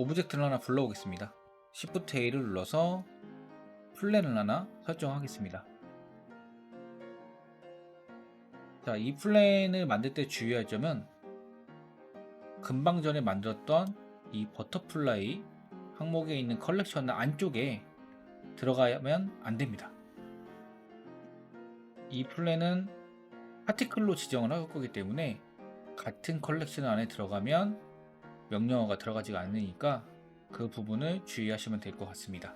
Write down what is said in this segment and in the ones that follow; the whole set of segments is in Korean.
오브젝트를 하나 불러오겠습니다. Shift A를 눌러서 플랜을 하나 설정하겠습니다. 자, 이 플랜을 만들 때 주의할 점은 금방 전에 만들었던 이 버터플라이 항목에 있는 컬렉션 안쪽에 들어가면 안 됩니다. 이 플랜은 파티클로 지정을 할 거기 때문에 같은 컬렉션 안에 들어가면 명령어가 들어가지 않으니까 그 부분을 주의하시면 될 것 같습니다.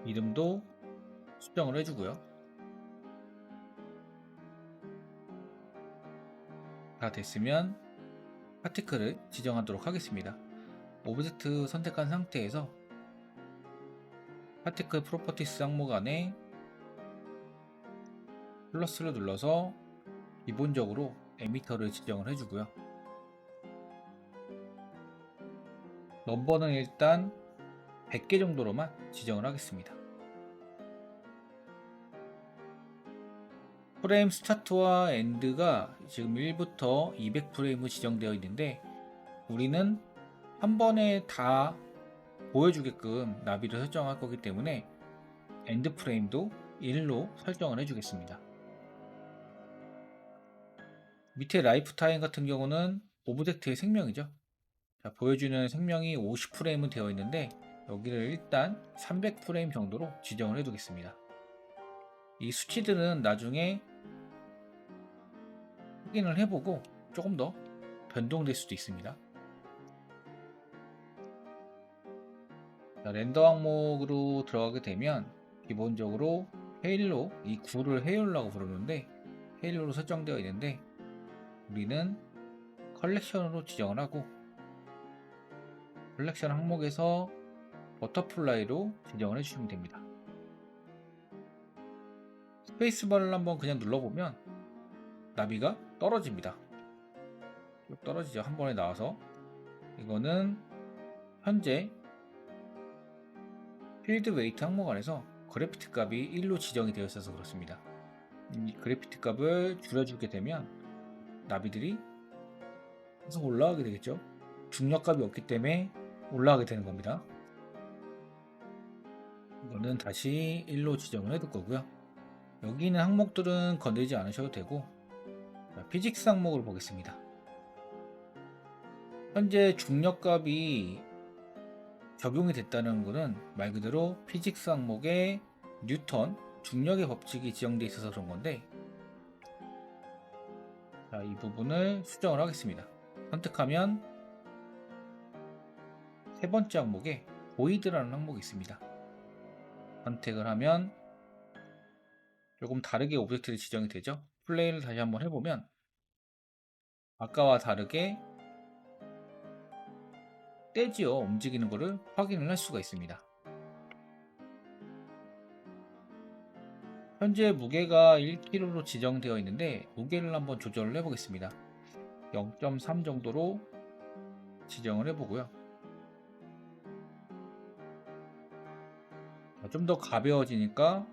이름도 수정을 해주고요. 다 됐으면 파티클을 지정하도록 하겠습니다. 오브젝트 선택한 상태에서 파티클 프로퍼티스 항목 안에 플러스를 눌러서 기본적으로 에미터를 지정을 해주고요. 넘버는 일단 100개 정도로만 지정을 하겠습니다. 프레임 스타트와 엔드가 지금 1부터 200프레임으로 지정되어 있는데 우리는 한 번에 다 보여주게끔 나비를 설정할 거기 때문에 엔드 프레임도 1로 설정을 해주겠습니다. 밑에 라이프 타임 같은 경우는 오브젝트의 생명이죠. 자, 보여주는 생명이 50프레임은 되어 있는데 여기를 일단 300프레임 정도로 지정을 해두겠습니다. 이 수치들은 나중에 확인을 해보고 조금 더 변동될 수도 있습니다. 자, 렌더 항목으로 들어가게 되면 기본적으로 헤일로, 이 구를 헤일로라고 부르는데 헤일로로 설정되어 있는데 우리는 컬렉션으로 지정을 하고 컬렉션 항목에서 버터플라이로 지정을 해주시면 됩니다. 스페이스바를 한번 그냥 눌러보면 나비가 떨어집니다. 쭉 떨어지죠. 한 번에 나와서. 이거는 현재 필드 웨이트 항목 안에서 그래피티 값이 1로 지정이 되어 있어서 그렇습니다. 이 그래피티 값을 줄여주게 되면 나비들이 계속 올라가게 되겠죠. 중력 값이 없기 때문에 올라가게 되는 겁니다. 이거는 다시 1로 지정을 해둘 거고요. 여기 있는 항목들은 건드리지 않으셔도 되고, 피직스 항목을 보겠습니다. 현재 중력 값이 적용이 됐다는 것은 말 그대로 피직스 항목에 뉴턴 중력의 법칙이 지정되어 있어서 그런 건데, 자, 이 부분을 수정을 하겠습니다. 선택하면 세 번째 항목에 보이드라는 항목이 있습니다. 선택을 하면 조금 다르게 오브젝트를 지정이 되죠. 플레이를 다시 한번 해보면 아까와 다르게 떼지어 움직이는 것을 확인을 할 수가 있습니다. 현재 무게가 1kg로 지정되어 있는데 무게를 한번 조절을 해보겠습니다. 0.3 정도로 지정을 해보고요. 좀 더 가벼워지니까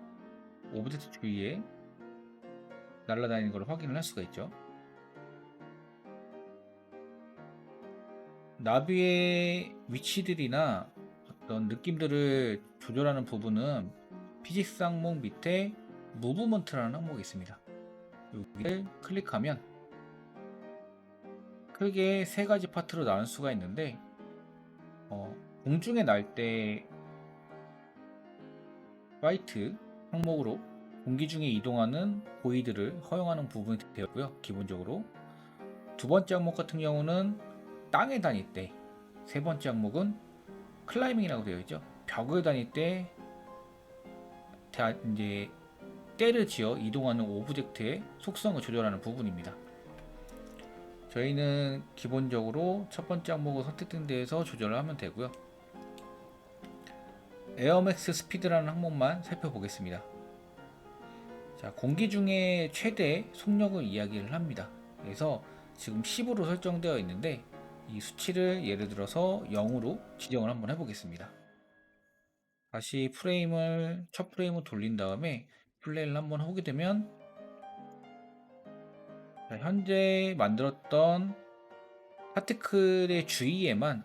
오브젝트 주위에 날아다니는 걸 확인을 할 수가 있죠. 나비의 위치들이나 어떤 느낌들을 조절하는 부분은 피직스 항목 밑에 무브먼트라는 항목이 있습니다. 여기를 클릭하면 크게 세 가지 파트로 나눌 수가 있는데 공중에 날 때 파이트 항목으로 공기 중에 이동하는 보이드를 허용하는 부분이 되었고요. 기본적으로 두 번째 항목 같은 경우는 땅에 다닐 때, 세 번째 항목은 클라이밍이라고 되어 있죠. 벽을 다닐 때 이제 때를 지어 이동하는 오브젝트의 속성을 조절하는 부분입니다. 저희는 기본적으로 첫 번째 항목을 선택된 데에서 조절을 하면 되고요. 에어맥스 스피드라는 항목만 살펴보겠습니다. 자, 공기 중에 최대 속력을 이야기를 합니다. 그래서 지금 10으로 설정되어 있는데 이 수치를 예를 들어서 0으로 지정을 한번 해보겠습니다. 다시 첫 프레임을 돌린 다음에 플레이를 한번 하게 되면 자, 현재 만들었던 파티클의 주위에만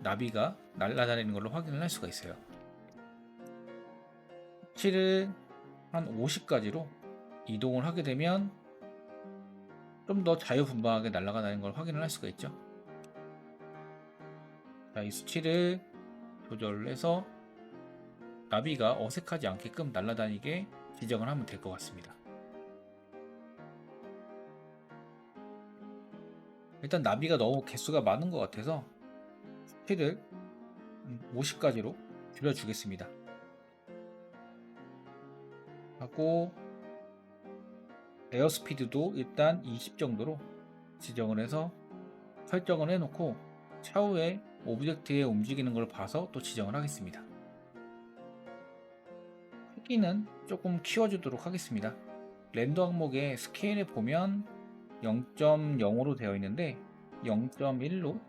나비가 날아다니는 걸로 확인을 할 수가 있어요. 수치를 한 50까지로 이동을 하게 되면 좀 더 자유분방하게 날아가는 걸 확인을 할 수가 있죠. 자, 이 수치를 조절을 해서 나비가 어색하지 않게끔 날아다니게 지정을 하면 될 것 같습니다. 일단 나비가 너무 개수가 많은 것 같아서 수치를 50까지로 줄여주겠습니다. 하고 에어스피드도 일단 20 정도로 지정을 해서 설정을 해놓고 차후에 오브젝트에 움직이는 걸 봐서 또 지정을 하겠습니다. 크기는 조금 키워주도록 하겠습니다. 렌더 항목의 스케일에 보면 0.0으로 되어 있는데 0.1로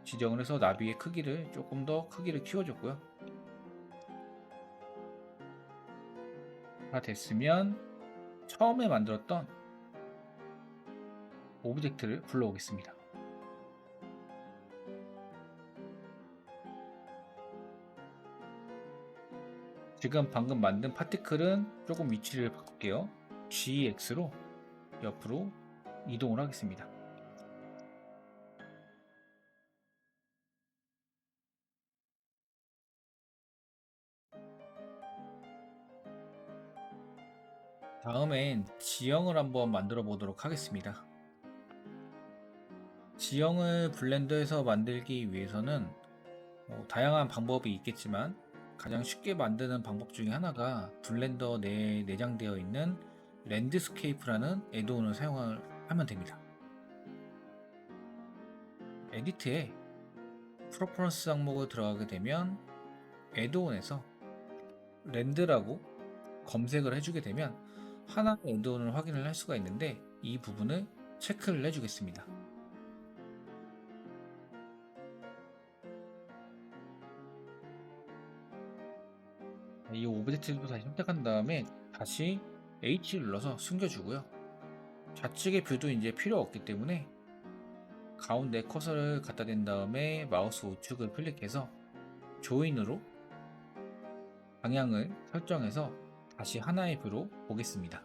지정을 해서 나비의 크기를 조금 더 크기를 키워줬고요. 다 됐으면 처음에 만들었던 오브젝트를 불러오겠습니다. 지금 방금 만든 파티클은 조금 위치를 바꿀게요. GX로 옆으로 이동을 하겠습니다. 다음엔 지형을 한번 만들어 보도록 하겠습니다. 지형을 블렌더에서 만들기 위해서는 다양한 방법이 있겠지만 가장 쉽게 만드는 방법 중에 하나가 블렌더 내에 내장되어 있는 랜드스케이프라는 애드온을 사용하면 됩니다. 에디트에 프로퍼런스 항목을 들어가게 되면 애드온에서 랜드라고 검색을 해주게 되면 하나의 애드온을 확인을 할 수가 있는데 이 부분을 체크를 해주겠습니다. 이 오브젝트를 다시 선택한 다음에 다시 H를 눌러서 숨겨주고요. 좌측의 뷰도 이제 필요 없기 때문에 가운데 커서를 갖다 댄 다음에 마우스 우측을 클릭해서 조인으로 방향을 설정해서 다시 하나의 뷰로 보겠습니다.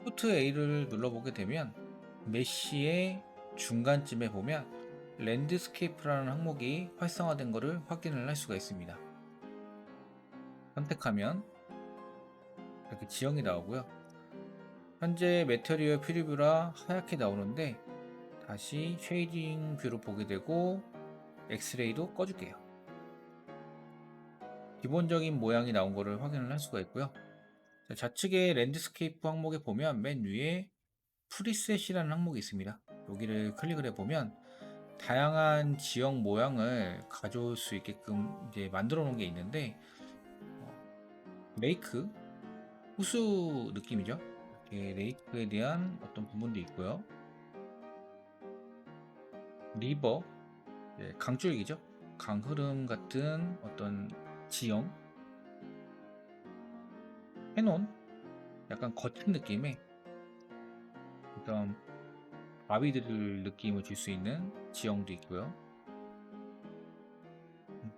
Shift A를 눌러보게 되면 메쉬의 중간쯤에 보면 랜드스케이프라는 항목이 활성화된 것을 확인을 할 수가 있습니다. 선택하면 이렇게 지형이 나오고요. 현재 메테리얼 프리뷰라 하얗게 나오는데 다시 쉐이딩 뷰로 보게 되고 엑스레이도 꺼줄게요. 기본적인 모양이 나온 것을 확인을 할 수가 있고요. 좌측에 랜드스케이프 항목에 보면 맨 위에 프리셋이라는 항목이 있습니다. 여기를 클릭을 해보면 다양한 지형 모양을 가져올 수 있게끔 이제 만들어 놓은 게 있는데 레이크, 호수 느낌이죠. 이렇게 레이크에 대한 어떤 부분도 있고요. 리버, 강줄기죠. 강흐름 같은 어떤 지형, 해놓은 약간 거친 느낌의 어떤 바위들 느낌을 줄 수 있는 지형도 있고요.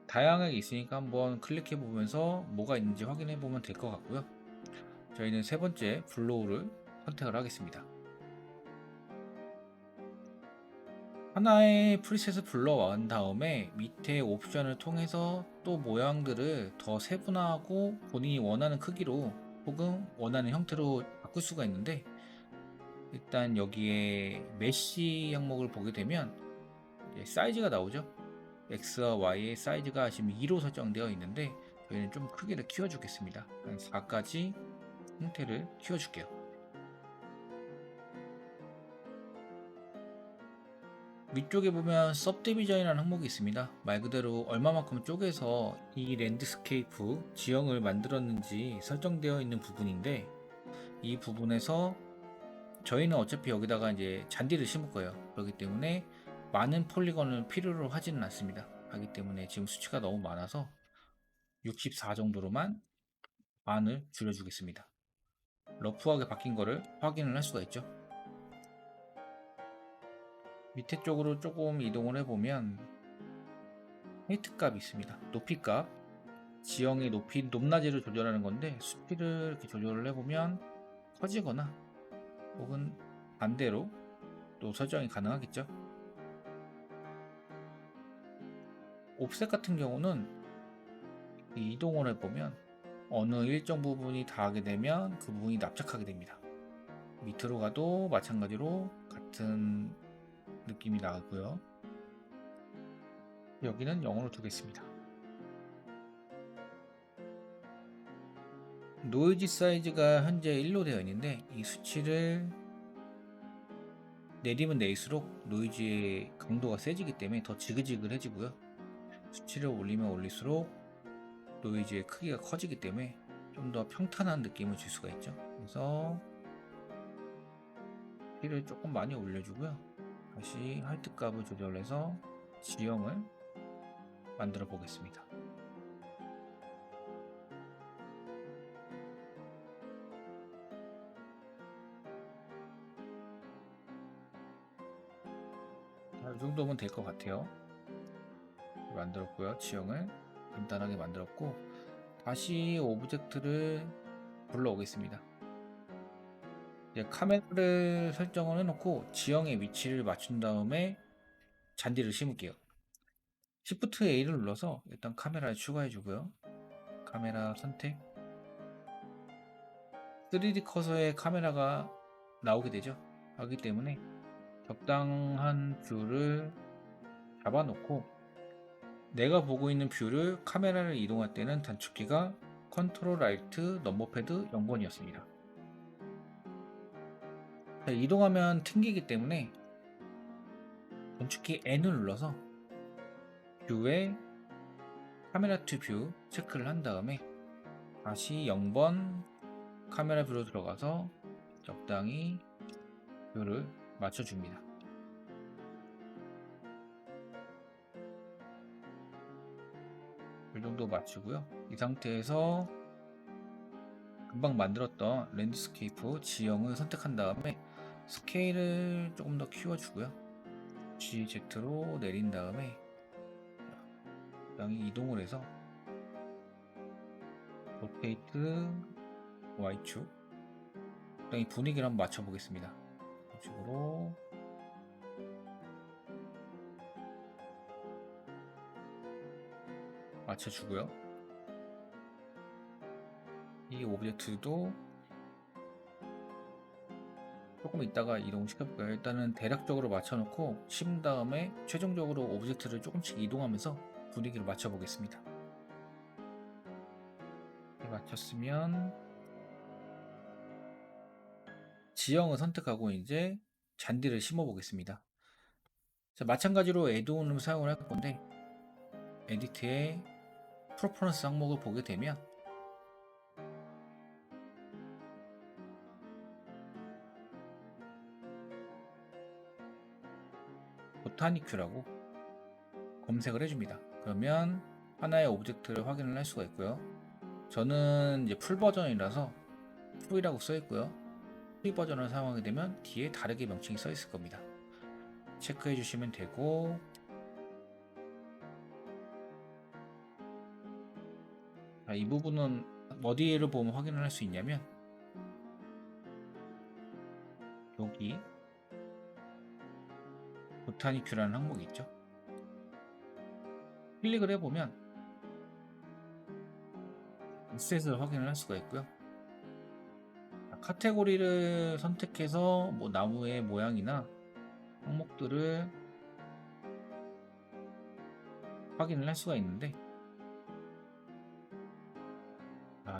다양하게 있으니까 한번 클릭해 보면서 뭐가 있는지 확인해 보면 될 것 같고요. 저희는 세 번째 블로우를 선택을 하겠습니다. 하나의 프리셋을 불러온 다음에 밑에 옵션을 통해서 또 모양들을 더 세분화하고 본인이 원하는 크기로 혹은 원하는 형태로 바꿀 수가 있는데 일단 여기에 메쉬 항목을 보게 되면 사이즈가 나오죠. X와 Y의 사이즈가 지금 2로 설정되어 있는데 저희는 좀 크기를 키워주겠습니다. 한 4까지 형태를 키워줄게요. 위쪽에 보면 subdivision이라는 항목이 있습니다. 말 그대로 얼마만큼 쪼개서 이 랜드스케이프 지형을 만들었는지 설정되어 있는 부분인데 이 부분에서 저희는 어차피 여기다가 이제 잔디를 심을 거예요. 그렇기 때문에 많은 폴리건을 필요로 하지는 않습니다. 하기 때문에 지금 수치가 너무 많아서 64 정도로만 반을 줄여주겠습니다. 러프하게 바뀐 거를 확인을 할 수가 있죠. 밑에 쪽으로 조금 이동을 해보면 헤이트 값이 있습니다. 높이 값, 지형의 높이, 높낮이를 조절하는 건데 수치를 이렇게 조절을 해보면 커지거나 혹은 반대로 또 설정이 가능하겠죠. 옵셋 같은 경우는 이동을 해보면 어느 일정 부분이 닿게 되면 그 부분이 납작하게 됩니다. 밑으로 가도 마찬가지로 같은 느낌이 나고요. 여기는 0으로 두겠습니다. 노이즈 사이즈가 현재 1로 되어 있는데 이 수치를 내리면 내릴수록 노이즈의 강도가 세지기 때문에 더 지글지글해지고요. 수치를 올리면 올릴수록 노이즈의 크기가 커지기 때문에 좀 더 평탄한 느낌을 줄 수가 있죠. 그래서 키를 조금 많이 올려주고요. 다시 하이트 값을 조절해서 지형을 만들어 보겠습니다. 이 정도면 될 것 같아요. 만들었고요. 지형을 간단하게 만들었고 다시 오브젝트를 불러오겠습니다. 이제 카메라를 설정을 해놓고 지형의 위치를 맞춘 다음에 잔디를 심을게요. Shift A를 눌러서 일단 카메라를 추가해 주고요. 카메라 선택 3D 커서의 카메라가 나오게 되죠. 하기 때문에 적당한 뷰를 잡아놓고 내가 보고 있는 뷰를 카메라를 이동할 때는 단축키가 컨트롤 알트 넘버패드 0번이었습니다. 이동하면 튕기기 때문에 단축키 N을 눌러서 뷰에 카메라 투 뷰 체크를 한 다음에 다시 0번 카메라 뷰로 들어가서 적당히 뷰를 맞춰줍니다. 이 정도 맞추고요. 이 상태에서 금방 만들었던 랜드스케이프 지형을 선택한 다음에 스케일을 조금 더 키워주고요. GZ로 내린 다음에 적당히 이동을 해서 로테이트 Y축 적당히 분위기를 한번 맞춰보겠습니다. 이런 식으로 맞춰주고요. 이 오브젝트도 조금 이따가 이동시켜볼까요? 일단은 대략적으로 맞춰놓고 심은 다음에 최종적으로 오브젝트를 조금씩 이동하면서 분위기를 맞춰보겠습니다. 맞췄으면 지형을 선택하고 이제 잔디를 심어 보겠습니다. 자, 마찬가지로 애드온을 사용을 할 건데 에디트에 프로퍼런스 항목을 보게 되면 보타니큐라고 검색을 해줍니다. 그러면 하나의 오브젝트를 확인을 할 수가 있고요. 저는 이제 풀 버전이라서 풀이라고 써 있고요. 풀 버전을 사용하게 되면 뒤에 다르게 명칭이 써 있을 겁니다. 체크해 주시면 되고 이 부분은 어디를 보면 확인을 할 수 있냐면 여기 보타니큐라는 항목이 있죠. 클릭을 해보면 인셋을 확인을 할 수가 있고요. 카테고리를 선택해서 뭐 나무의 모양이나 항목들을 확인을 할 수가 있는데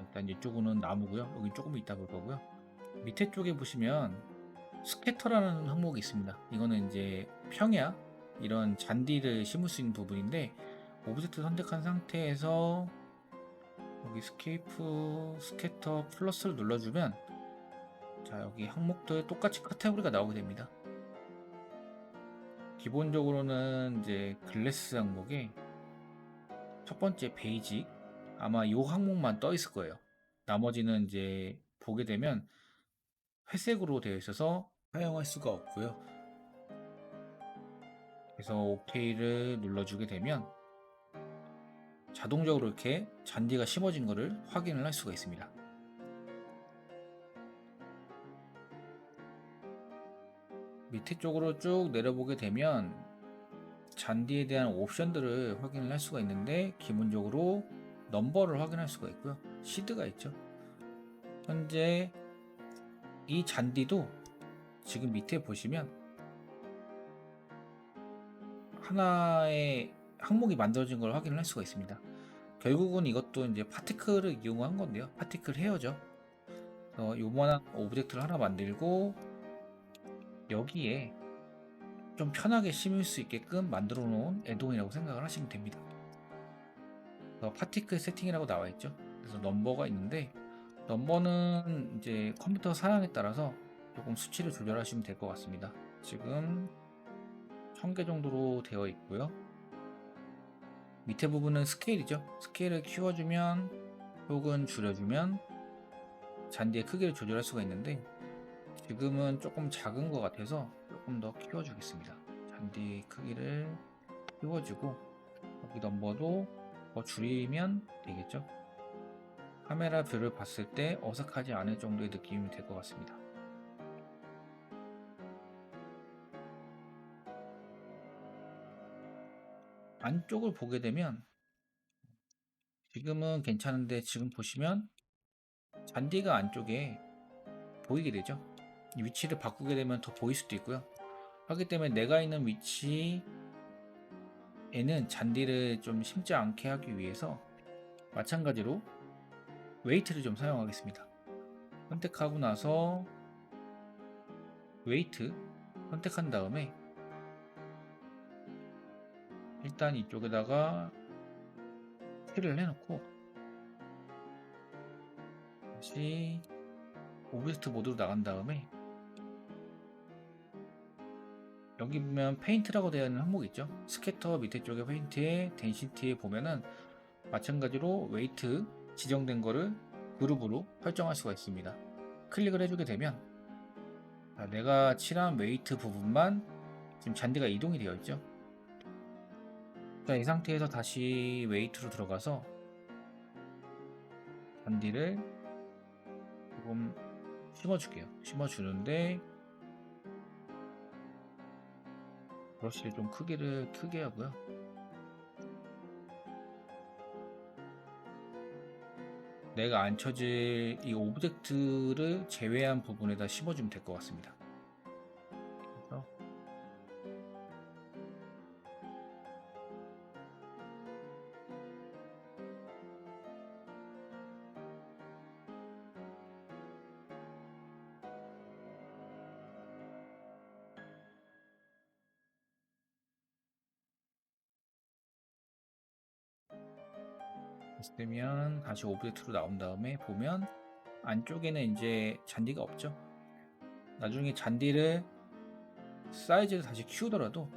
일단 이쪽은 나무고요. 여기 조금 이따 볼 거고요. 밑에 쪽에 보시면 스캐터라는 항목이 있습니다. 이거는 이제 평야 이런 잔디를 심을 수 있는 부분인데 오브젝트 선택한 상태에서 여기 스케이프 스캐터 플러스를 눌러주면 자 여기 항목들 똑같이 카테고리가 나오게 됩니다. 기본적으로는 이제 글래스 항목에 첫 번째 베이직 아마 이 항목만 떠 있을 거예요. 나머지는 이제 보게 되면 회색으로 되어 있어서 사용할 수가 없고요. 그래서 OK를 눌러주게 되면 자동적으로 이렇게 잔디가 심어진 것을 확인을 할 수가 있습니다. 밑에 쪽으로 쭉 내려보게 되면 잔디에 대한 옵션들을 확인을 할 수가 있는데, 기본적으로 넘버를 확인할 수가 있고요. 시드가 있죠. 현재 이 잔디도 지금 밑에 보시면 하나의 항목이 만들어진 걸 확인을 할 수가 있습니다. 결국은 이것도 이제 파티클을 이용한 건데요. 파티클 헤어죠. 요만한 오브젝트를 하나 만들고 여기에 좀 편하게 심을 수 있게끔 만들어 놓은 애동이라고 생각을 하시면 됩니다. 파티클 세팅이라고 나와 있죠. 그래서 넘버가 있는데, 넘버는 이제 컴퓨터 사양에 따라서 조금 수치를 조절하시면 될 것 같습니다. 지금 1000개 정도로 되어 있고요. 밑에 부분은 스케일이죠. 스케일을 키워주면 혹은 줄여주면 잔디의 크기를 조절할 수가 있는데, 지금은 조금 작은 것 같아서 조금 더 키워주겠습니다. 잔디 크기를 키워주고 여기 넘버도 더 줄이면 되겠죠. 카메라 뷰를 봤을 때 어색하지 않을 정도의 느낌이 될 것 같습니다. 안쪽을 보게 되면 지금은 괜찮은데, 지금 보시면 잔디가 안쪽에 보이게 되죠. 이 위치를 바꾸게 되면 더 보일 수도 있고요. 하기 때문에 내가 있는 위치에는 잔디를 좀 심지 않게 하기 위해서 마찬가지로 웨이트를 좀 사용하겠습니다. 선택하고 나서 웨이트 선택한 다음에 일단 이쪽에다가 킬을 해놓고 다시 오브젝트 모드로 나간 다음에 여기 보면 페인트라고 되어 있는 항목이 있죠. 스캐터 밑에 쪽에 페인트에 덴시티에 보면은 마찬가지로 웨이트 지정된 거를 그룹으로 설정할 수가 있습니다. 클릭을 해주게 되면 내가 칠한 웨이트 부분만 지금 잔디가 이동이 되어 있죠. 자, 이 상태에서 다시 웨이트로 들어가서 잔디를 조금 심어줄게요. 심어주는데 브러쉬를 좀 크게 하고요. 내가 안 쳐질 이 오브젝트를 제외한 부분에다 심어주면 될 것 같습니다. 그래서 되면 다시 오브젝트로 나온 다음에 보면 안쪽에는 이제 잔디가 없죠. 나중에 잔디를 사이즈를 다시 키우더라도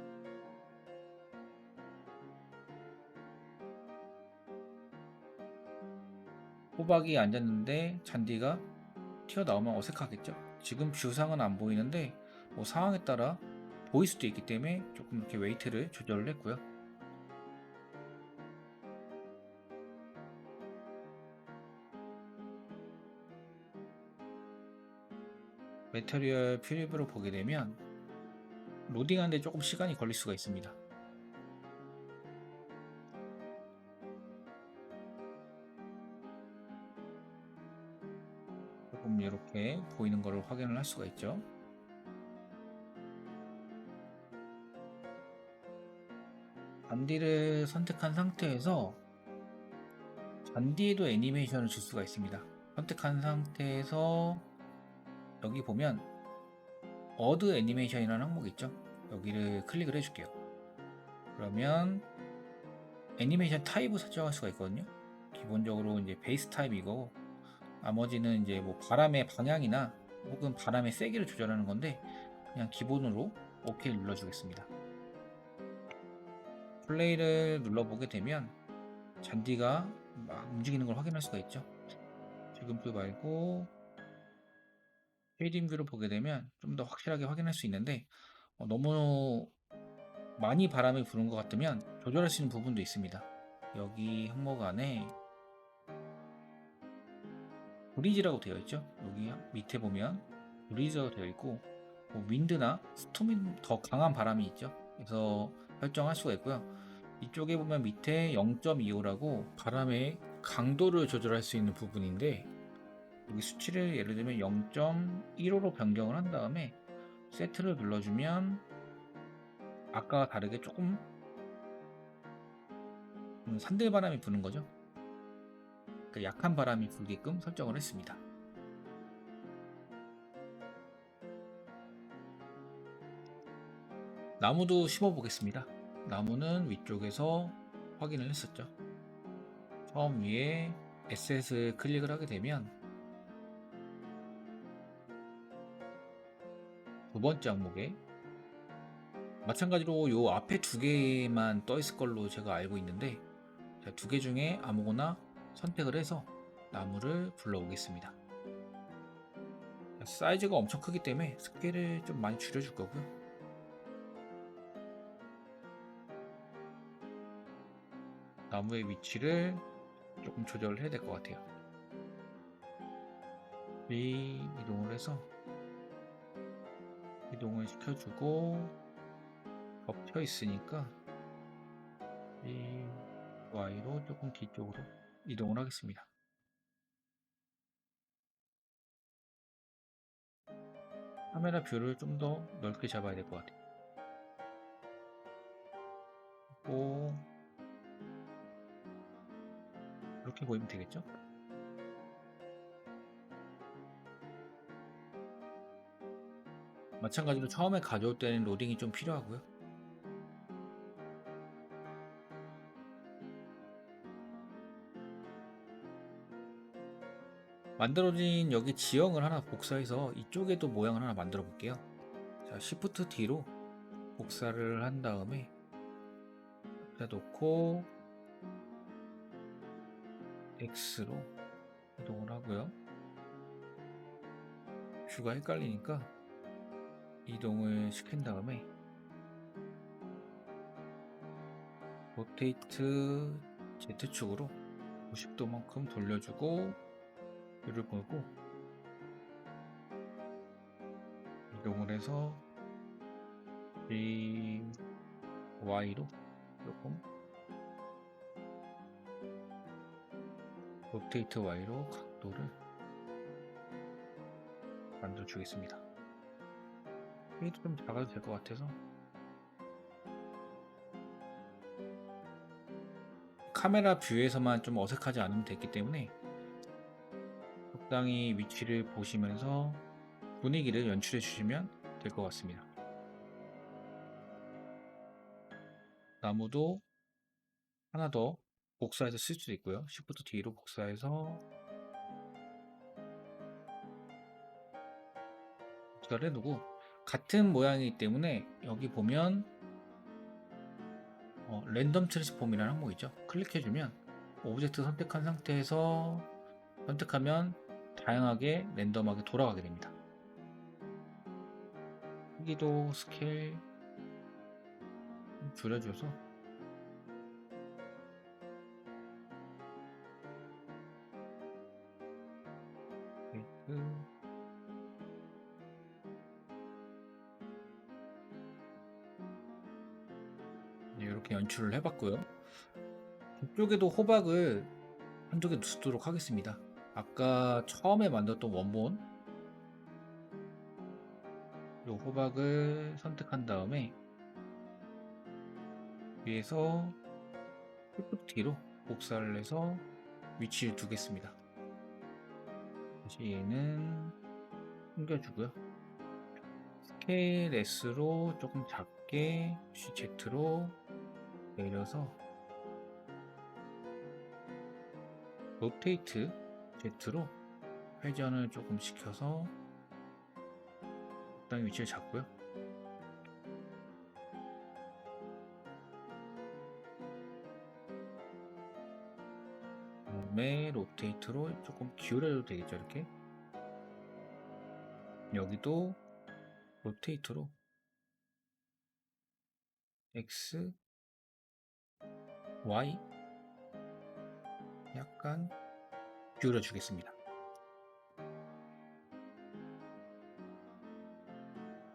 호박이 앉았는데 잔디가 튀어나오면 어색하겠죠. 지금 뷰상은 안 보이는데 뭐 상황에 따라 보일 수도 있기 때문에 조금 이렇게 웨이트를 조절을 했고요. 매터리얼 프리뷰로 보게 되면 로딩하는데 조금 시간이 걸릴 수가 있습니다. 조금 이렇게 보이는 것을 확인을 할 수가 있죠. 잔디를 선택한 상태에서 잔디에도 애니메이션을 줄 수가 있습니다. 선택한 상태에서 여기 보면 어드 애니메이션이라는 항목이 있죠. 여기를 클릭을 해줄게요. 그러면 애니메이션 타입을 설정할 수가 있거든요. 기본적으로 이제 베이스 타입이고, 나머지는 이제 뭐 바람의 방향이나 혹은 바람의 세기를 조절하는 건데, 그냥 기본으로 OK 눌러주겠습니다. 플레이를 눌러보게 되면 잔디가 막 움직이는 걸 확인할 수가 있죠. 지금 그 말고 쉐이딩 뷰를 보게 되면 좀 더 확실하게 확인할 수 있는데 너무 많이 바람이 부는 것 같으면 조절할 수 있는 부분도 있습니다. 여기 항목 안에 브리즈라고 되어 있죠. 여기 밑에 보면 브리즈라고 되어 있고 윈드나 스톰이 더 강한 바람이 있죠. 그래서 설정할 수가 있고요. 이쪽에 보면 밑에 0.25라고 바람의 강도를 조절할 수 있는 부분인데 여기 수치를 예를 들면 0.15로 변경을 한 다음에 세트를 눌러주면 아까와 다르게 조금 산들바람이 부는 거죠. 그러니까 약한 바람이 불게끔 설정을 했습니다. 나무도 심어 보겠습니다. 나무는 위쪽에서 확인을 했었죠. 처음 위에 에셋을 클릭을 하게 되면 두 번째 항목에 마찬가지로 요 앞에 두 개만 떠 있을 걸로 제가 알고 있는데 두 개 중에 아무거나 선택을 해서 나무를 불러오겠습니다. 사이즈가 엄청 크기 때문에 스케일을 좀 많이 줄여줄 거고요. 나무의 위치를 조금 조절을 해야 될 것 같아요. 이동을 해서 이동을 시켜주고 덮여 있으니까 이 Y로 조금 뒤쪽으로 이동을 하겠습니다. 카메라 뷰를 좀 더 넓게 잡아야 될 것 같아요. 그리고 이렇게 보이면 되겠죠? 마찬가지로 처음에 가져올 때는 로딩이 좀 필요하고요. 만들어진 여기 지형을 하나 복사해서 이쪽에도 모양을 하나 만들어 볼게요. 자, Shift D로 복사를 한 다음에 여기다 놓고 X로 이동을 하고요. 뷰가 헷갈리니까 이동을 시킨 다음에 로테이트 Z축으로 90도만큼 돌려주고 뷰를 보고 이동을 해서 이 Y로 조금 로테이트 Y로 각도를 만들어 주겠습니다. 이게 좀 작아도 될 것 같아서 카메라 뷰에서만 좀 어색하지 않으면 됐기 때문에 적당히 위치를 보시면서 분위기를 연출해 주시면 될 것 같습니다. 나무도 하나 더 복사해서 쓸 수도 있고요. Shift D로 복사해서 복사를 해두고 같은 모양이기 때문에 여기 보면 랜덤 트랜스폼이라는 항목이 있죠. 클릭해주면 오브젝트 선택한 상태에서 선택하면 다양하게 랜덤하게 돌아가게 됩니다. 크기도 스케일 줄여줘서 이렇게 연출을 해봤고요. 이쪽에도 호박을 한두 개 두도록 하겠습니다. 아까 처음에 만들었던 원본 이 호박을 선택한 다음에 위에서 Shift D로 복사를 해서 위치를 두겠습니다. 다시 얘는 숨겨주고요. 스케일 S로 조금 작게 Z로 내려서 로테이트 Z로 회전을 조금 시켜서 적당히 위치를 잡고요. 그다음에 로테이트로 조금 기울여도 되겠죠. 이렇게 여기도 로테이터로 X, Y 약간 기울여 주겠습니다.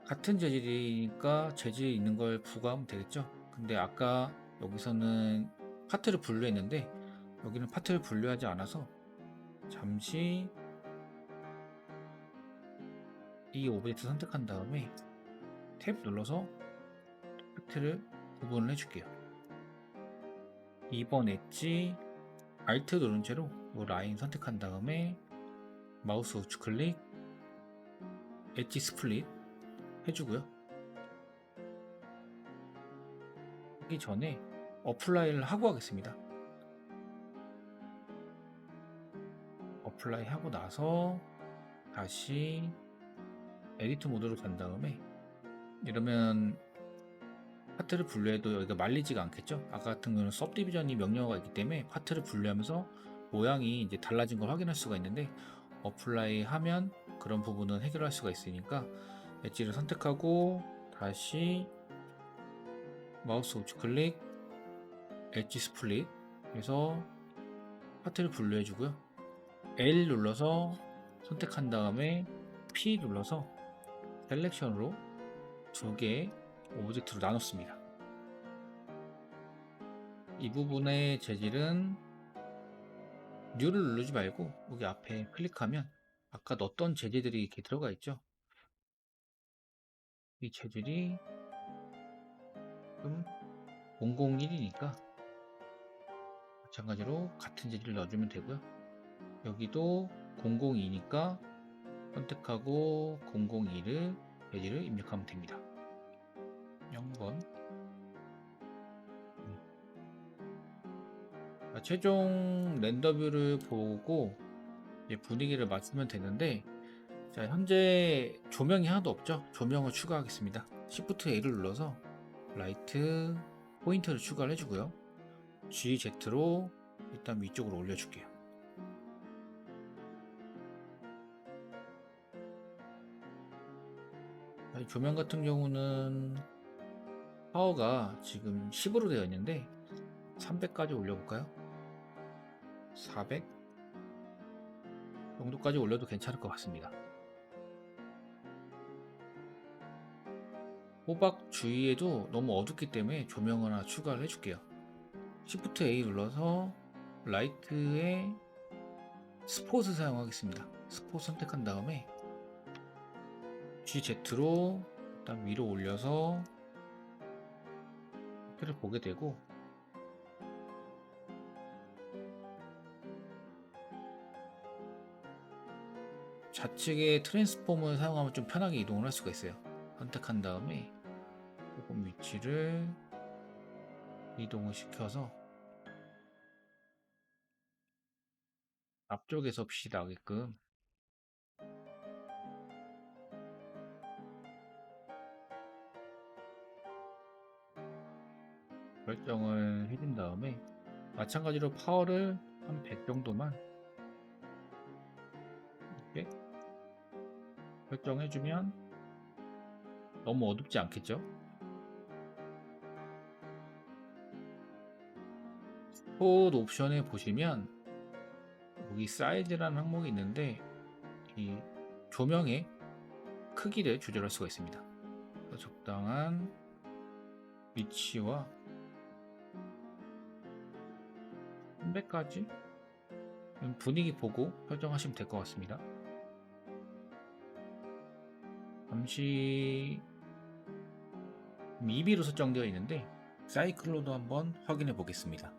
같은 재질이니까 재질이 있는 걸 부과하면 되겠죠. 근데 아까 여기서는 파트를 분류했는데 여기는 파트를 분류하지 않아서 잠시 이 오브젝트 선택한 다음에 탭 눌러서 파트를 구분을 해줄게요. 2번 엣지 Alt 누른 채로 이 라인 선택한 다음에 마우스 우측 클릭 엣지 스플릿 해주고요. 하기 전에 어플라이를 하고 하겠습니다. 어플라이 하고 나서 다시 에디트 모드로 간 다음에 이러면 파트를 분류해도 여기가 말리지가 않겠죠. 아까 같은 경우는 subdivision이 명령어가 있기 때문에 파트를 분류하면서 모양이 이제 달라진 걸 확인할 수가 있는데 어플라이 하면 그런 부분은 해결할 수가 있으니까 엣지를 선택하고 다시 마우스 우측 클릭 엣지 스플릿 해서 파트를 분류해 주고요. L 눌러서 선택한 다음에 P 눌러서 셀렉션으로 두 개의 오브젝트로 나눴습니다. 이 부분의 재질은 New를 누르지 말고 여기 앞에 클릭하면 아까 넣었던 재질들이 이렇게 들어가 있죠. 이 재질이 지금 001이니까 마찬가지로 같은 재질을 넣어주면 되고요. 여기도 002니까 선택하고 002를 재질을 입력하면 됩니다. 0번 최종 렌더 뷰를 보고 분위기를 맞추면 되는데 자, 현재 조명이 하나도 없죠. 조명을 추가하겠습니다. Shift A를 눌러서 라이트 포인트를 추가를 해주고요. GZ로 일단 위쪽으로 올려줄게요. 조명 같은 경우는 파워가 지금 10으로 되어 있는데 300까지 올려볼까요? 400 정도까지 올려도 괜찮을 것 같습니다. 호박 주위에도 너무 어둡기 때문에 조명을 하나 추가를 해줄게요. Shift A 눌러서 라이트에 스폿을 사용하겠습니다. 스폿 선택한 다음에 GZ로 일단 위로 올려서 표를 보게 되고 좌측에 트랜스폼을 사용하면 좀 편하게 이동을 할 수가 있어요. 선택한 다음에 조금 위치를 이동을 시켜서 앞쪽에서 빛이 나게끔 결정을 해준 다음에 마찬가지로 파워를 한 100 정도만 이렇게 설정해주면 너무 어둡지 않겠죠? 스폿 옵션에 보시면 여기 사이즈라는 항목이 있는데 이 조명의 크기를 조절할 수가 있습니다. 적당한 위치와 300까지 분위기 보고 설정하시면 될 것 같습니다. 잠시 미비로 설정되어 있는데 사이클로도 한번 확인해 보겠습니다.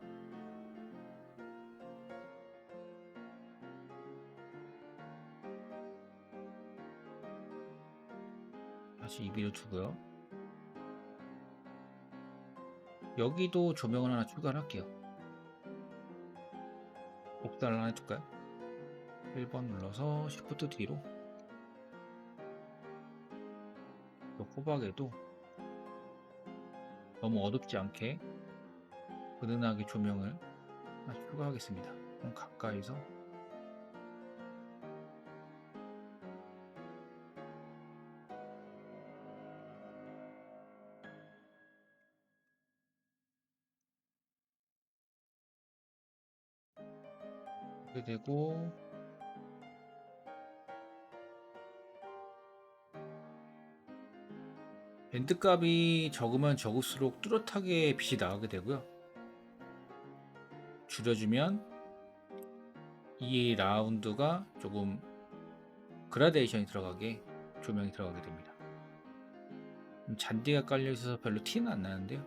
다시 2비로 두고요. 여기도 조명을 하나 추가를 할게요. 복사를 하나 해줄까요? 1번 눌러서 Shift D로 호박에도 너무 어둡지 않게 은은하게 조명을 하나 추가하겠습니다. 그럼 가까이서 이렇게 되고 밴드 값이 적으면 적을수록 뚜렷하게 빛이 나오게 되고요. 줄여주면 이 라운드가 조금 그라데이션이 들어가게 조명이 들어가게 됩니다. 잔디가 깔려 있어서 별로 티는 안 나는데요.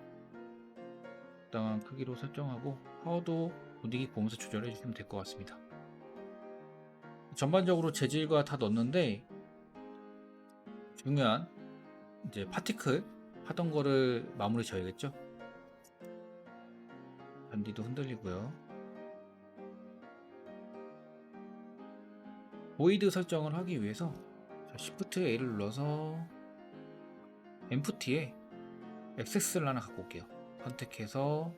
적당한 크기로 설정하고 파워도 분위기 보면서 조절해 주시면 될 것 같습니다. 전반적으로 재질과 다 넣었는데 중요한 이제 파티클 하던 거를 마무리 져야겠죠. 잔디도 흔들리고요. 보이드 설정을 하기 위해서 Shift A를 눌러서 Empty에 액세스를 하나 갖고 올게요. 선택해서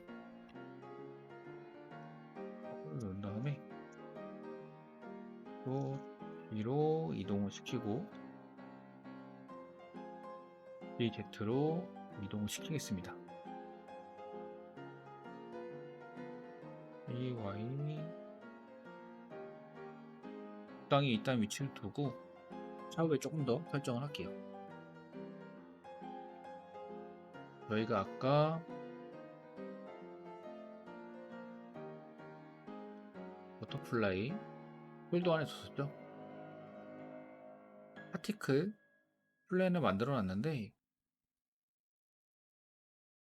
누른 다음에 또 뒤로 이동을 시키고 Z로 이동을 시키겠습니다. Y 적당히 일단 위치를 두고 차후에 조금 더 설정을 할게요. 저희가 아까 버터플라이 폴더 안에 뒀었죠. 파티클 플랜을 만들어 놨는데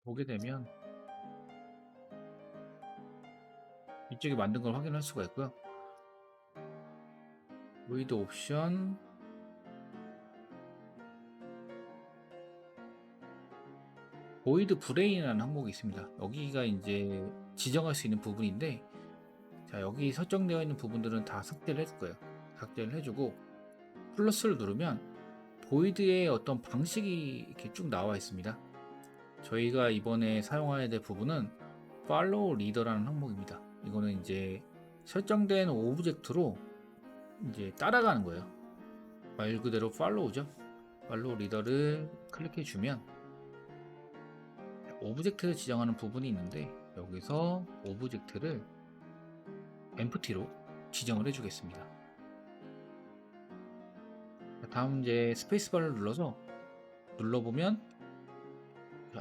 보게 되면 이쪽에 만든 걸 확인할 수가 있고요. 보이드 옵션 보이드 브레인이라는 항목이 있습니다. 여기가 이제 지정할 수 있는 부분인데 자 여기 설정되어 있는 부분들은 다 삭제를 해줄 거예요. 삭제를 해주고 플러스를 누르면 보이드의 어떤 방식이 이렇게 쭉 나와 있습니다. 저희가 이번에 사용해야 될 부분은 팔로우 리더라는 항목입니다. 이거는 이제 설정된 오브젝트로 이제 따라가는 거예요. 말 그대로 팔로우죠. 팔로우 리더를 클릭해 주면 오브젝트를 지정하는 부분이 있는데 여기서 오브젝트를 empty로 지정을 해주겠습니다. 다음 이제 스페이스바를 눌러보면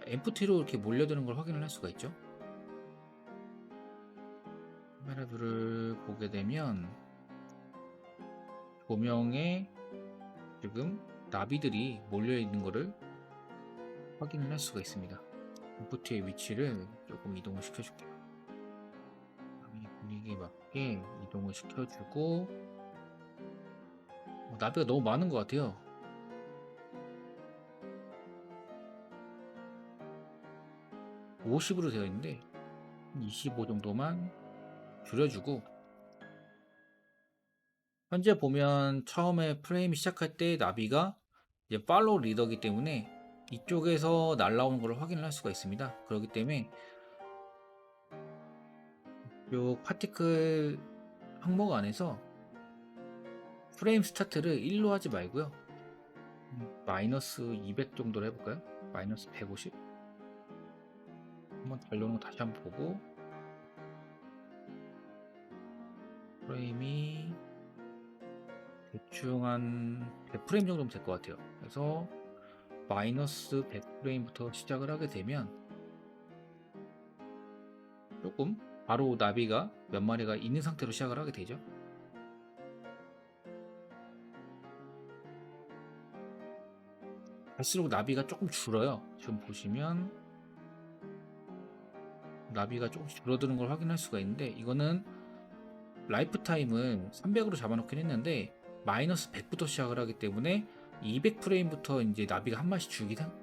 empty로 이렇게 몰려드는 걸 확인을 할 수가 있죠. 카메라 뷰를 보게 되면 조명에 지금 나비들이 몰려 있는 것을 확인을 할 수가 있습니다. empty의 위치를 조금 이동을 시켜줄게요. 분위기에 맞게 이동을 시켜주고 나비가 너무 많은 것 같아요. (50으로) 되어 있는데 25 정도만 줄여주고 현재 보면 처음에 프레임이 시작할 때 나비가 이제 팔로우 리더이기 때문에 이쪽에서 날라오는 걸 확인을 할 수가 있습니다. 그렇기 때문에 이 파티클 항목 안에서 프레임 스타트를 1로 하지 말고요. 마이너스 200 정도로 해볼까요? 마이너스 150 한번 달려오는 거 다시 한번 보고 프레임이 대충 한 100프레임 정도면 될 것 같아요. 그래서 마이너스 100프레임부터 시작을 하게 되면 조금 바로 나비가 몇 마리가 있는 상태로 시작을 하게 되죠. 갈수록 나비가 조금 줄어요. 지금 보시면 나비가 조금씩 줄어드는 걸 확인할 수가 있는데 이거는 라이프 타임을 300으로 잡아놓긴 했는데 마이너스 100부터 시작을 하기 때문에 200프레임부터 이제 나비가 한 마리씩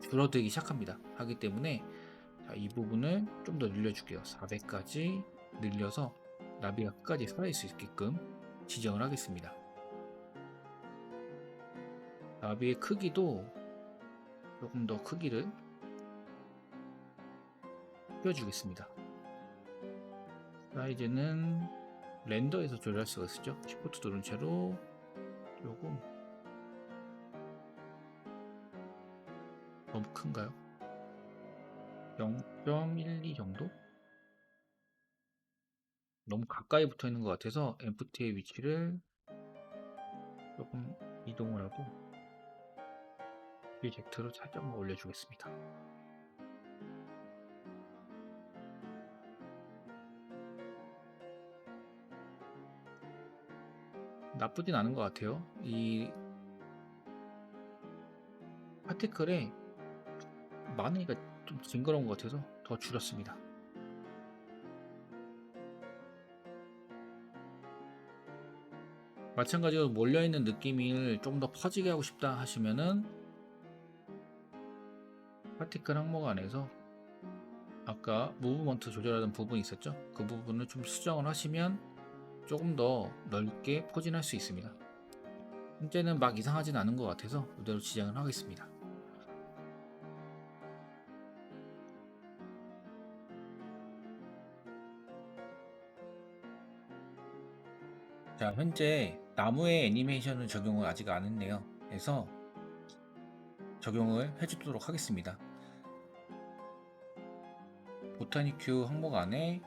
줄어들기 시작합니다. 하기 때문에 자, 이 부분을 좀 더 늘려줄게요. 400까지 늘려서 나비가 끝까지 살아있을 수 있게끔 지정을 하겠습니다. 나비의 크기도 조금 더 크기를 띄워주겠습니다. 사이즈는 렌더에서 조절할 수가 있죠. Shift 누른 채로 조금 너무 큰가요? 0.12 정도? 너무 가까이 붙어 있는 것 같아서 엠프티의 위치를 조금 이동을 하고 리젝트로 살짝만 올려주겠습니다. 나쁘진 않은 것 같아요. 이 파티클에 많으니까 좀 징그러운 것 같아서 더 줄였습니다. 마찬가지로 몰려있는 느낌을 좀 더 퍼지게 하고 싶다 하시면은 파티클 항목 안에서 아까 무브먼트 조절하던 부분이 있었죠? 그 부분을 좀 수정을 하시면 조금 더 넓게 포진할 수 있습니다. 현재는 막 이상하진 않은 것 같아서 이대로 지정을 하겠습니다. 자, 현재 나무의 애니메이션을 적용을 아직 안 했네요. 그래서 적용을 해주도록 하겠습니다. 보타닉 큐 항목 안에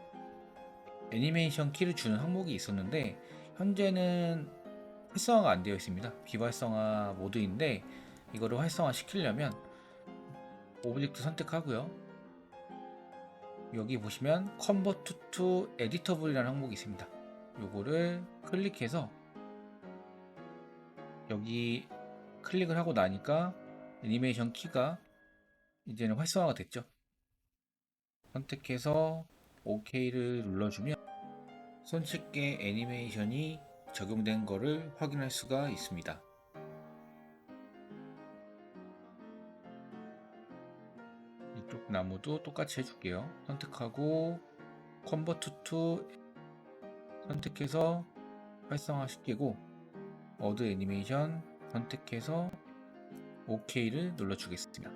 애니메이션 키를 주는 항목이 있었는데 현재는 활성화가 안 되어 있습니다. 비활성화 모드인데 이거를 활성화 시키려면 오브젝트 선택하고요. 여기 보시면 Convert to Editable이라는 항목이 있습니다. 요거를 클릭해서 여기 클릭을 하고 나니까 애니메이션 키가 이제는 활성화가 됐죠. 선택해서 OK를 눌러주면 손쉽게 애니메이션이 적용된 거를 확인할 수가 있습니다. 이쪽 나무도 똑같이 해줄게요. 선택하고 Convert to 선택해서 활성화 시키고 어드 애니메이션 선택해서 OK를 눌러주겠습니다.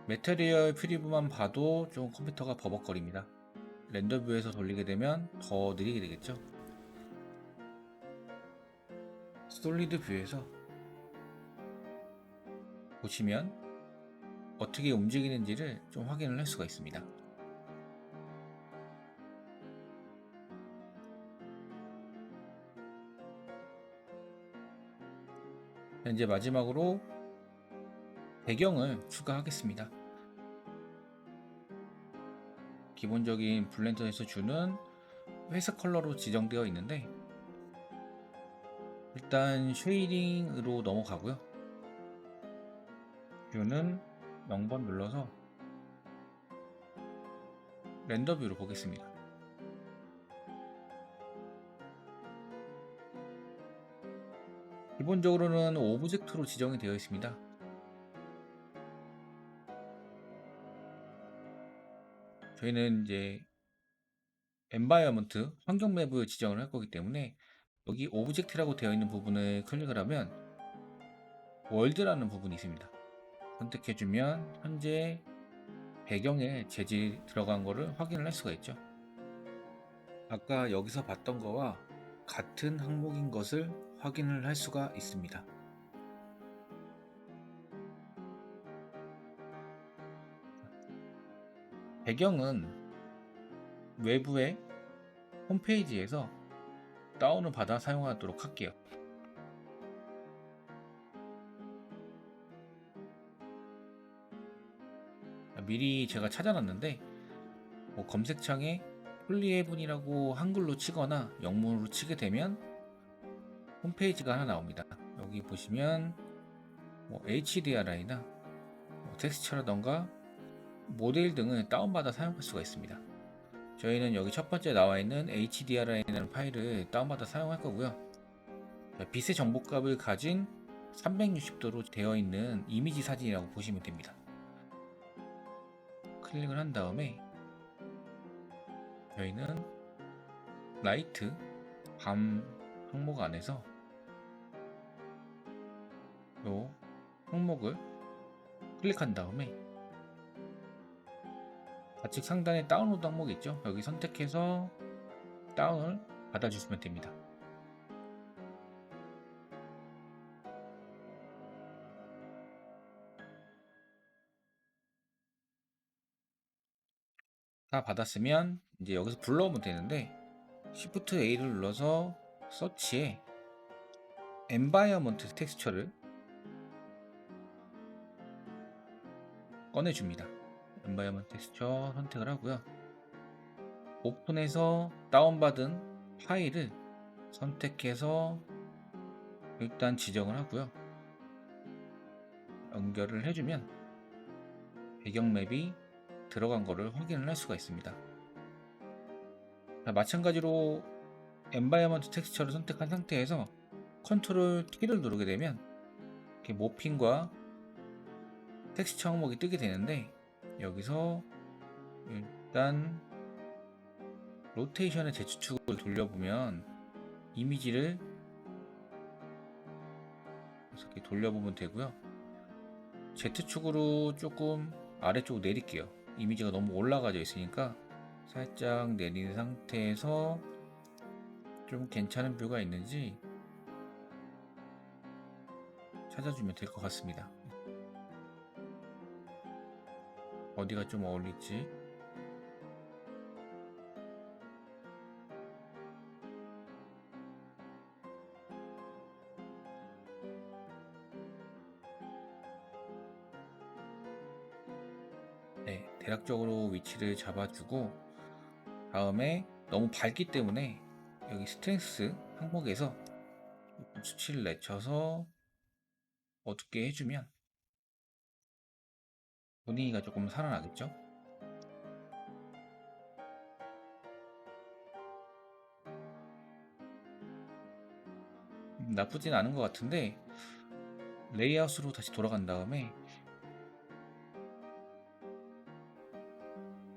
매테리얼 프리뷰만 봐도 좀 컴퓨터가 버벅거립니다. 렌더 뷰에서 돌리게 되면 더 느리게 되겠죠. 솔리드 뷰에서 보시면 어떻게 움직이는지를 좀 확인을 할 수가 있습니다. 이제 마지막으로 배경을 추가하겠습니다. 기본적인 블렌더에서 주는 회색 컬러로 지정되어 있는데 일단 쉐이딩으로 넘어가고요. 뷰는 0번 눌러서 렌더 뷰로 보겠습니다. 기본적으로는 오브젝트로 지정이 되어 있습니다. 저희는 이제 엔바이어먼트 환경 맵을 지정을 할 거기 때문에 여기 오브젝트라고 되어 있는 부분을 클릭을 하면 월드라는 부분이 있습니다. 선택해주면 현재 배경에 재질이 들어간 거를 확인을 할 수가 있죠. 아까 여기서 봤던 거와 같은 항목인 것을 확인을 할 수가 있습니다. 배경은 외부의 홈페이지에서 다운을 받아 사용하도록 할게요. 미리 제가 찾아놨는데 뭐 검색창에 폴리헤븐이라고 한글로 치거나 영문으로 치게 되면 홈페이지가 하나 나옵니다. 여기 보시면 뭐 HDRI나 뭐 텍스처라던가 모델 등을 다운받아 사용할 수가 있습니다. 저희는 여기 첫 번째 나와 있는 HDRI라는 파일을 다운받아 사용할 거고요. 빛의 정보값을 가진 360도로 되어 있는 이미지 사진이라고 보시면 됩니다. 클릭을 한 다음에 저희는 라이트 밤 항목 안에서 이 항목을 클릭한 다음에 좌측 상단에 다운로드 항목이 있죠. 여기 선택해서 다운을 받아주시면 됩니다. 다 받았으면 이제 여기서 불러오면 되는데 Shift A를 눌러서 서치에 Environment 텍스처를 꺼내줍니다. Environment 텍스처 선택을 하고요. 오픈해서 다운받은 파일을 선택해서 일단 지정을 하고요. 연결을 해주면 배경맵이 들어간 거를 확인을 할 수가 있습니다. 자, 마찬가지로 Environment 텍스처를 선택한 상태에서 Ctrl T를 누르게 되면 이렇게 모핑과 텍스처 항목이 뜨게 되는데 여기서 일단 로테이션의 Z축을 돌려보면 이미지를 이렇게 돌려보면 되고요. Z축으로 조금 아래쪽으로 내릴게요. 이미지가 너무 올라가져 있으니까 살짝 내린 상태에서 좀 괜찮은 뷰가 있는지 찾아주면 될 것 같습니다. 어디가 좀 어울릴지. 네, 대략적으로 위치를 잡아주고 다음에 너무 밝기 때문에 여기 스트렝스 항목에서 수치를 낮춰서 어둡게 해주면 분위기가 조금 살아나겠죠? 나쁘진 않은 것 같은데 레이아웃으로 다시 돌아간 다음에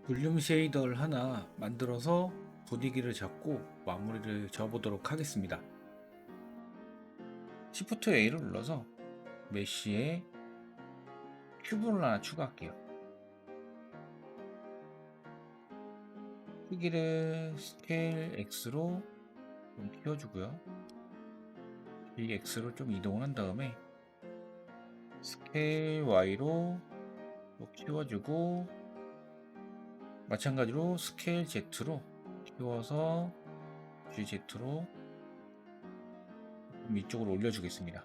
볼륨 쉐이더를 하나 만들어서 분위기를 잡고 마무리를 지어보도록 하겠습니다. Shift A를 눌러서 메쉬에 큐브를 하나 추가할게요. 크기를 스케일 X로 좀 키워주고요. 이 X로 좀 이동을 한 다음에 스케일 Y로 또 키워주고 마찬가지로 스케일 Z로 키워서 GZ로 위쪽으로 올려주겠습니다.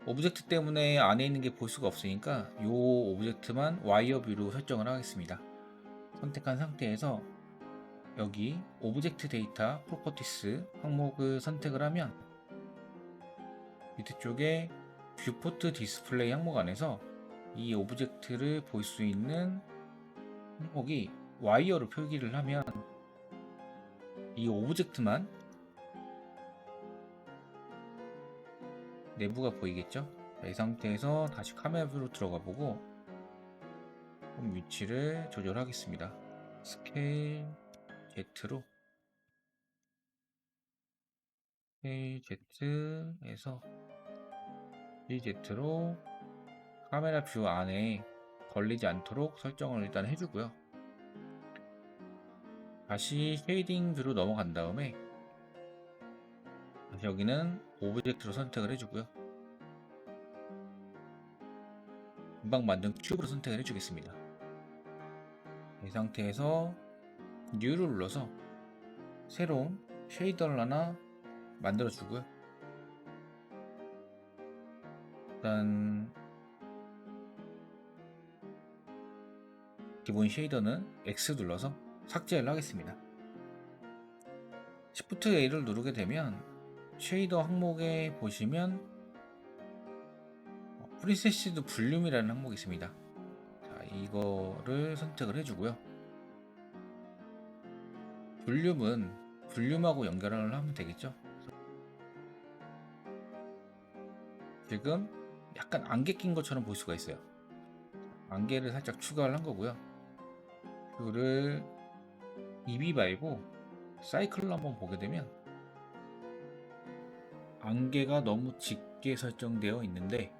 오브젝트 때문에 안에 있는 게 볼 수가 없으니까 이 오브젝트만 와이어 뷰로 설정을 하겠습니다. 선택한 상태에서 여기 오브젝트 데이터 프로퍼티스 항목을 선택을 하면 밑에 쪽에 뷰포트 디스플레이 항목 안에서 이 오브젝트를 볼 수 있는 항목이 와이어로 표기를 하면 이 오브젝트만 내부가 보이겠죠? 이 상태에서 다시 카메라 뷰로 들어가 보고 위치를 조절하겠습니다. 스케일 Z로 스케일 Z에서 Z로 카메라 뷰 안에 걸리지 않도록 설정을 일단 해주고요. 다시 쉐이딩 뷰로 넘어간 다음에 다시 여기는 오브젝트로 선택을 해주고요. 금방 만든 큐브로 선택을 해주겠습니다. 이 상태에서 New를 눌러서 새로운 쉐이더를 하나 만들어 주고요. 일단 기본 쉐이더는 X 눌러서 삭제를 하겠습니다. Shift A를 누르게 되면 쉐이더 항목에 보시면 프리세시드 볼륨이라는 항목이 있습니다. 자, 이거를 선택을 해주고요. 볼륨은 볼륨하고 연결을 하면 되겠죠. 지금 약간 안개 낀 것처럼 볼 수가 있어요. 안개를 살짝 추가를 한 거고요. 뷰를 입이 말고 사이클로 한번 보게 되면 안개가 너무 짙게 설정되어 있는데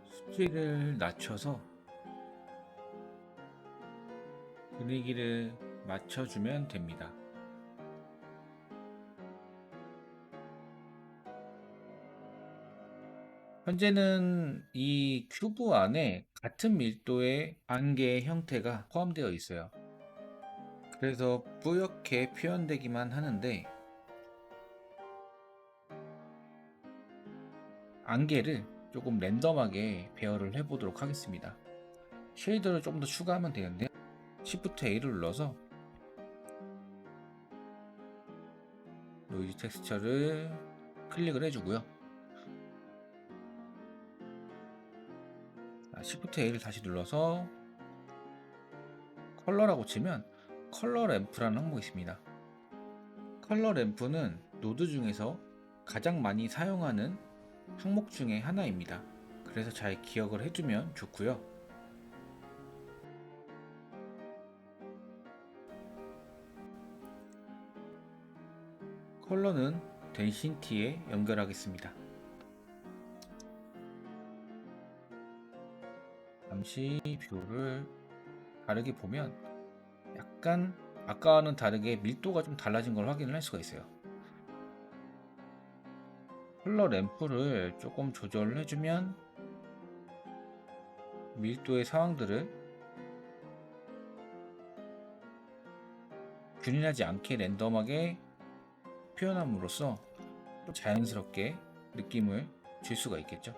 수치를 낮춰서 분위기를 맞춰주면 됩니다. 현재는 이 큐브 안에 같은 밀도의 안개 형태가 포함되어 있어요. 그래서 뿌옇게 표현되기만 하는데 안개를 조금 랜덤하게 배열을 해보도록 하겠습니다. 쉐이더를 좀 더 추가하면 되는데 Shift A를 눌러서 노이즈 텍스처를 클릭을 해주고요. Shift A를 다시 눌러서 컬러라고 치면 컬러 램프라는 항목이 있습니다. 컬러 램프는 노드 중에서 가장 많이 사용하는 항목 중에 하나입니다. 그래서 잘 기억을 해두면 좋고요. 컬러는 덴시티에 연결하겠습니다. 잠시 뷰를 다르게 보면 약간 아까와는 다르게 밀도가 좀 달라진 걸 확인을 할 수가 있어요. 컬러 램프를 조금 조절을 해주면 밀도의 상황들을 균일하지 않게 랜덤하게 표현함으로써 또 자연스럽게 느낌을 줄 수가 있겠죠.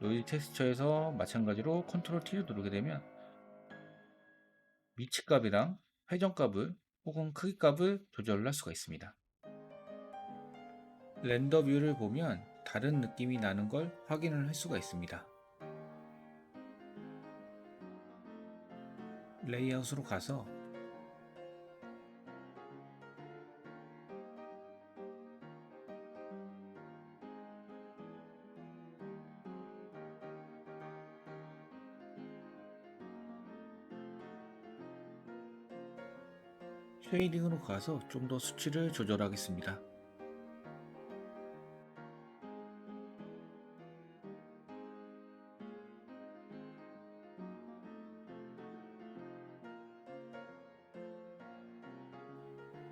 노이즈 텍스처에서 마찬가지로 컨트롤 T를 누르게 되면 위치값이랑 회전값을 혹은 크기값을 조절을 할 수가 있습니다. 렌더 뷰를 보면 다른 느낌이 나는 걸 확인을 할 수가 있습니다. 레이아웃으로 가서 쉐이딩으로 가서 좀 더 수치를 조절하겠습니다.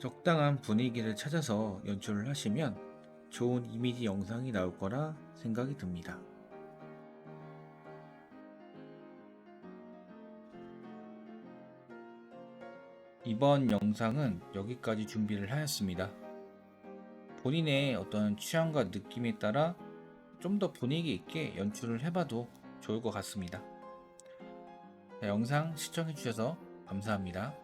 적당한 분위기를 찾아서 연출을 하시면 좋은 이미지 영상이 나올 거라 생각이 듭니다. 이번 영상은 여기까지 준비를 하였습니다. 본인의 어떤 취향과 느낌에 따라 좀 더 분위기 있게 연출을 해봐도 좋을 것 같습니다. 영상 시청해주셔서 감사합니다.